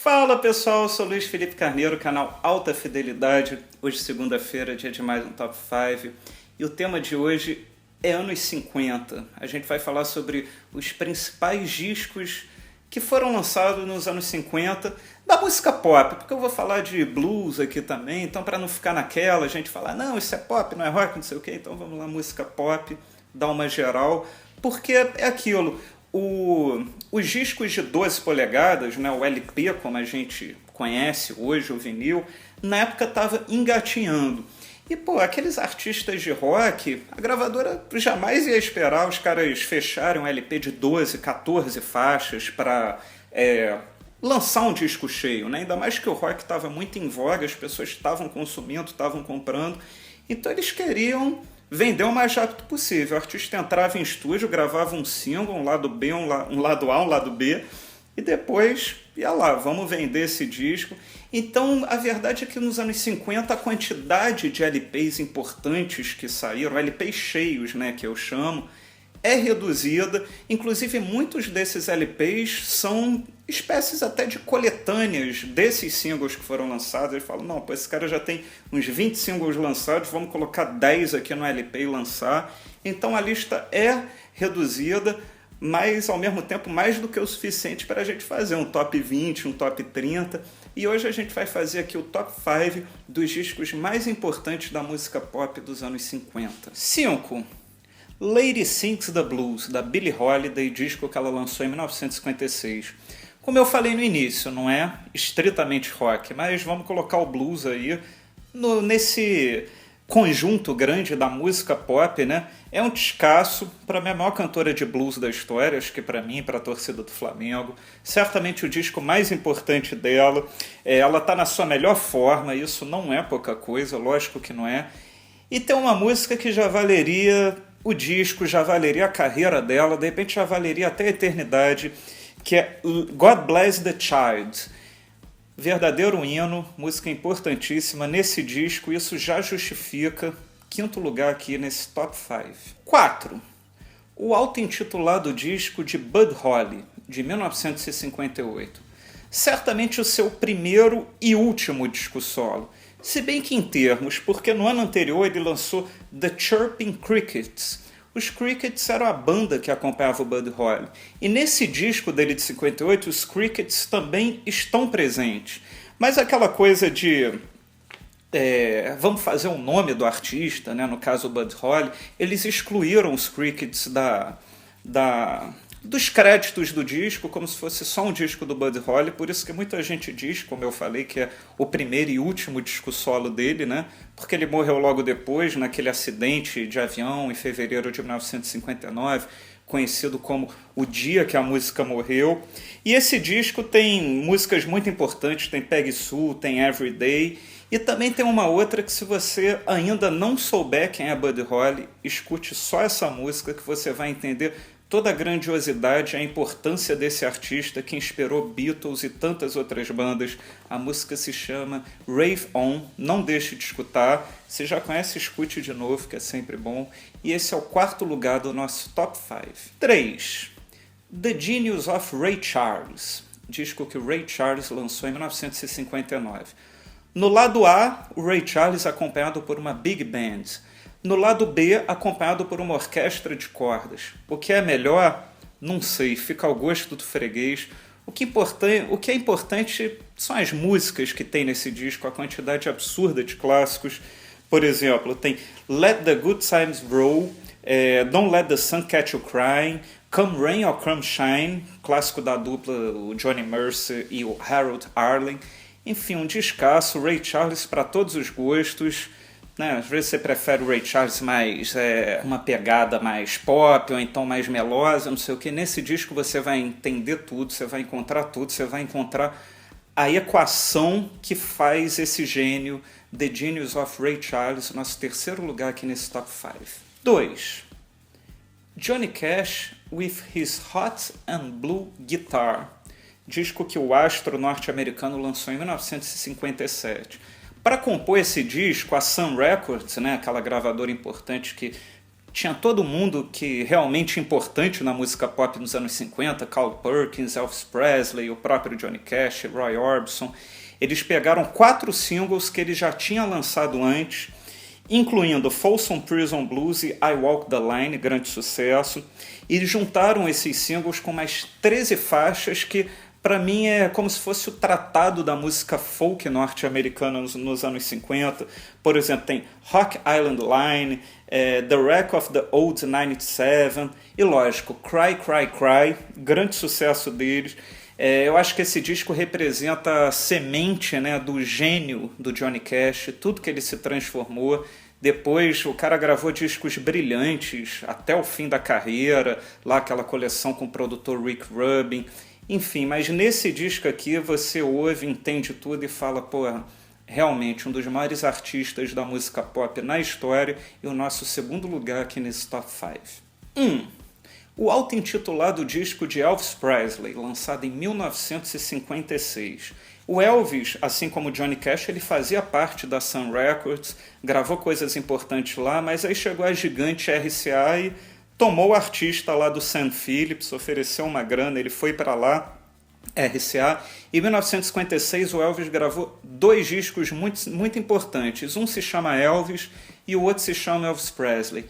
Fala pessoal, eu sou Luiz Felipe Carneiro, canal Alta Fidelidade. Hoje, segunda-feira, dia de mais um Top 5. E o tema de hoje é anos 50. A gente vai falar sobre os principais discos que foram lançados nos anos 50 da música pop, porque eu vou falar de blues aqui também, então para não ficar naquela, a gente falar, não, isso é pop, não é rock, não sei o quê, então vamos lá, música pop, dar uma geral, porque é aquilo. Os discos de 12 polegadas, né, o LP, como a gente conhece hoje, o vinil, na época estava engatinhando. E, pô, aqueles artistas de rock, a gravadora jamais ia esperar os caras fecharem um LP de 12, 14 faixas para lançar um disco cheio, né? Ainda mais que o rock estava muito em voga, as pessoas estavam consumindo, estavam comprando. Então eles queriam vender o mais rápido possível. O artista entrava em estúdio, gravava um single, um lado B, um lado A, um lado B, e depois ia lá, vamos vender esse disco. Então, a verdade é que nos anos 50 a quantidade de LPs importantes que saíram, LPs cheios, né, que eu chamo, é reduzida. Inclusive, muitos desses LPs são espécies até de coletâneas desses singles que foram lançados. Eles falam, não, pô, esse cara já tem uns 20 singles lançados, vamos colocar 10 aqui no LP e lançar. Então a lista é reduzida, mas ao mesmo tempo mais do que o suficiente para a gente fazer um top 20, um top 30. E hoje a gente vai fazer aqui o top 5 dos discos mais importantes da música pop dos anos 50. 5. Lady Sings the Blues, da Billie Holiday, disco que ela lançou em 1956. Como eu falei no início, não é estritamente rock, mas vamos colocar o blues aí nesse conjunto grande da música pop, né? É um descasso para a minha maior cantora de blues da história, acho que para mim e para a torcida do Flamengo. Certamente o disco mais importante dela. Ela está na sua melhor forma, isso não é pouca coisa, lógico que não é. E tem uma música que já valeria o disco, já valeria a carreira dela, de repente já valeria até a eternidade, que é God Bless the Child. Verdadeiro hino, música importantíssima nesse disco, isso já justifica quinto lugar aqui nesse top 5. 4. O auto-intitulado disco de Buddy Holly, de 1958. Certamente o seu primeiro e último disco solo. Se bem que em termos, porque no ano anterior ele lançou The Chirping Crickets. Os Crickets eram a banda que acompanhava o Buddy Holly. E nesse disco dele de 58, os Crickets também estão presentes. Mas aquela coisa de vamos fazer o nome do artista, né? No caso o Buddy Holly, eles excluíram os Crickets dos créditos do disco, como se fosse só um disco do Buddy Holly, por isso que muita gente diz, como eu falei, que é o primeiro e último disco solo dele, né? Porque ele morreu logo depois, naquele acidente de avião, em fevereiro de 1959, conhecido como o dia que a música morreu. E esse disco tem músicas muito importantes, tem Peggy Sue, tem Everyday, e também tem uma outra que, se você ainda não souber quem é Buddy Holly, escute só essa música que você vai entender toda a grandiosidade e a importância desse artista que inspirou Beatles e tantas outras bandas. A música se chama Rave On, não deixe de escutar. Se já conhece, escute de novo, que é sempre bom. E esse é o quarto lugar do nosso Top 5. 3. The Genius of Ray Charles, disco que o Ray Charles lançou em 1959. No lado A, o Ray Charles acompanhado por uma big band. No lado B, acompanhado por uma orquestra de cordas. O que é melhor? Não sei, fica ao gosto do freguês. O que é importante são as músicas que tem nesse disco, a quantidade absurda de clássicos. Por exemplo, tem Let the Good Times Roll, Don't Let the Sun Catch You Crying, Come Rain or Come Shine, clássico da dupla o Johnny Mercer e o Harold Arlen. Enfim, um descasso, Ray Charles para todos os gostos. Né? Às vezes você prefere o Ray Charles mais uma pegada mais pop ou então mais melosa, não sei o que. Nesse disco você vai entender tudo, você vai encontrar tudo, você vai encontrar a equação que faz esse gênio, The Genius of Ray Charles, nosso terceiro lugar aqui nesse top 5. 2. Johnny Cash with His Hot and Blue Guitar, disco que o astro norte-americano lançou em 1957. Para compor esse disco, a Sun Records, né, aquela gravadora importante que tinha todo mundo que realmente importante na música pop nos anos 50, Carl Perkins, Elvis Presley, o próprio Johnny Cash, Roy Orbison. Eles pegaram 4 singles que ele já tinha lançado antes, incluindo Folsom Prison Blues e I Walk the Line, grande sucesso, e juntaram esses singles com mais 13 faixas que, para mim, é como se fosse o tratado da música folk norte-americana nos anos 50. Por exemplo, tem Rock Island Line, The Wreck of the Old 97 e, lógico, Cry, Cry, Cry, grande sucesso deles. Eu acho que esse disco representa a semente, né, do gênio do Johnny Cash, tudo que ele se transformou. Depois o cara gravou discos brilhantes até o fim da carreira, lá aquela coleção com o produtor Rick Rubin. Enfim, mas nesse disco aqui você ouve, entende tudo e fala, pô, realmente um dos maiores artistas da música pop na história e o nosso segundo lugar aqui nesse Top 5. O auto-intitulado disco de Elvis Presley, lançado em 1956. O Elvis, assim como Johnny Cash, ele fazia parte da Sun Records, gravou coisas importantes lá, mas aí chegou a gigante RCA e tomou o artista lá do Sam Phillips, ofereceu uma grana, ele foi para lá, RCA. Em 1956 o Elvis gravou 2 discos muito importantes. Um se chama Elvis e o outro se chama Elvis Presley.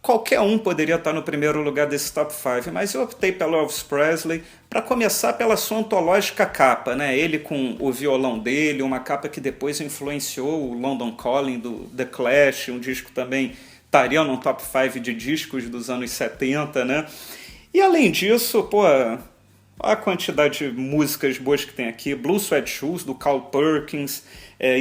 Qualquer um poderia estar no primeiro lugar desse Top 5, mas eu optei pelo Elvis Presley para começar pela sua antológica capa, né? Ele com o violão dele, uma capa que depois influenciou o London Calling do The Clash, um disco também estaria no Top 5 de discos dos anos 70, né? E além disso, pô, a quantidade de músicas boas que tem aqui, Blue Suede Shoes, do Carl Perkins,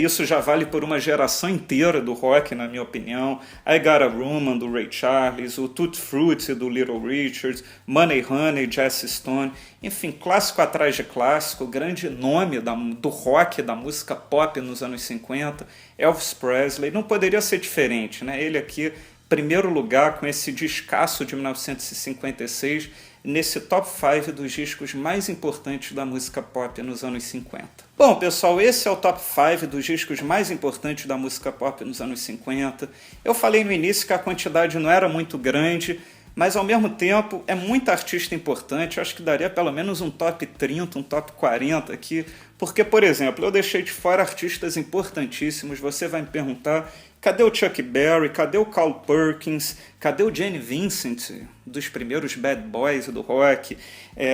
isso já vale por uma geração inteira do rock, na minha opinião. I Got a Woman, do Ray Charles, o Tutti Frutti, do Little Richard, Money Honey, Jesse Stone, enfim, clássico atrás de clássico, grande nome do rock, da música pop nos anos 50, Elvis Presley, não poderia ser diferente, né? Ele aqui, primeiro lugar, com esse discaço de 1956, nesse top 5 dos discos mais importantes da música pop nos anos 50. Bom, pessoal, esse é o top 5 dos discos mais importantes da música pop nos anos 50. Eu falei no início que a quantidade não era muito grande, mas ao mesmo tempo é muita artista importante. Eu acho que daria pelo menos um top 30, um top 40 aqui, porque, por exemplo, eu deixei de fora artistas importantíssimos. Você vai me perguntar, cadê o Chuck Berry, cadê o Carl Perkins, cadê o Gene Vincent, dos primeiros Bad Boys do rock,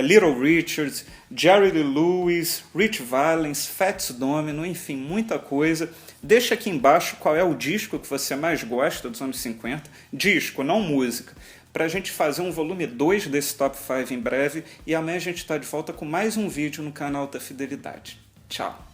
Little Richard, Jerry Lee Lewis, Rich Valens, Fats Domino, enfim, muita coisa. Deixa aqui embaixo qual é o disco que você mais gosta dos anos 50, disco, não música, para a gente fazer um volume 2 desse Top 5 em breve, e amanhã a gente está de volta com mais um vídeo no canal da Fidelidade. Tchau!